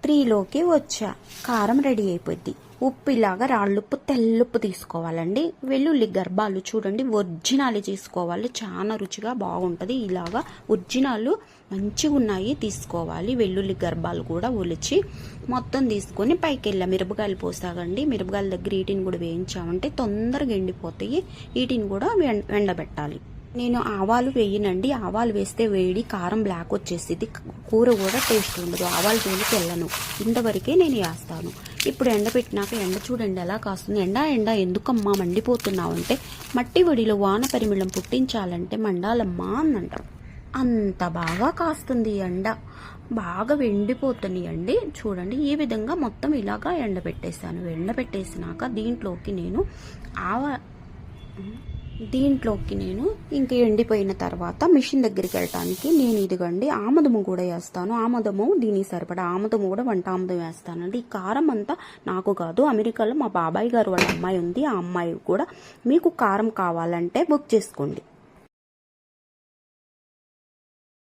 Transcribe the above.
3లోకి వచ్చా. కారం రెడీ అయిపోద్ది. ఉప్పు ఇలాగా రాళ్ళుప్పు తెల్లుప్పు తీసుకోవాలండి. వెల్లుల్లి గర్భాలు చూడండి ఒరిజినల్ తీసుకోవాలి, చాలా రుచిగా బాగుంటుంది. ఇలాగా ఒరిజినల్ మంచిగా ఉన్నాయి తీసుకోవాలి. వెల్లుల్లి గర్భాలు కూడా ఒలిచి మొత్తం తీసుకొని పైకి వెళ్ళా. మిరపకాయలు పోసాగండి. మిరపకాయల దగ్గర వీటిని కూడా వేయించామంటే తొందరగా ఎండిపోతాయి. వీటిని కూడా ఎండబెట్టాలి. నేను ఆవాలు వేయనండి. ఆవాలు వేస్తే వేడి కారం బ్లాక్ వచ్చేసింది, కూర కూడా టేస్ట్ ఉండదు. ఆవాలు జోలికి వెళ్ళను, ఇంతవరకే నేను వేస్తాను. ఇప్పుడు ఎండబెట్టినాక ఎండ చూడండి ఎలా కాస్తుంది. ఎండ ఎందుకమ్మా మండిపోతున్నావు అంటే, మట్టి ఒడిలో వాన పరిమళం పుట్టించాలంటే మండాలమ్మా అని అంటారు. అంత బాగా కాస్తుంది ఎండ, బాగా ఎండిపోతున్నాయండి. చూడండి ఈ విధంగా మొత్తం ఇలాగా ఎండబెట్టేసాను. ఎండబెట్టేసినాక దీంట్లోకి నేను ఇంకా ఎండిపోయిన తర్వాత మిషన్ దగ్గరికి వెళ్ళటానికి నేను ఇదిగండి ఆముదము కూడా వేస్తాను. ఆముదము దీనికి సరిపడా ఆముదము కూడా వంట ఆముదం వేస్తానండి. ఈ కారం అంతా నాకు కాదు, అమెరికాలో మా బాబాయ్ గారు వాళ్ళ అమ్మాయి ఉంది, ఆ అమ్మాయి కూడా. మీకు కారం కావాలంటే బుక్ చేసుకోండి.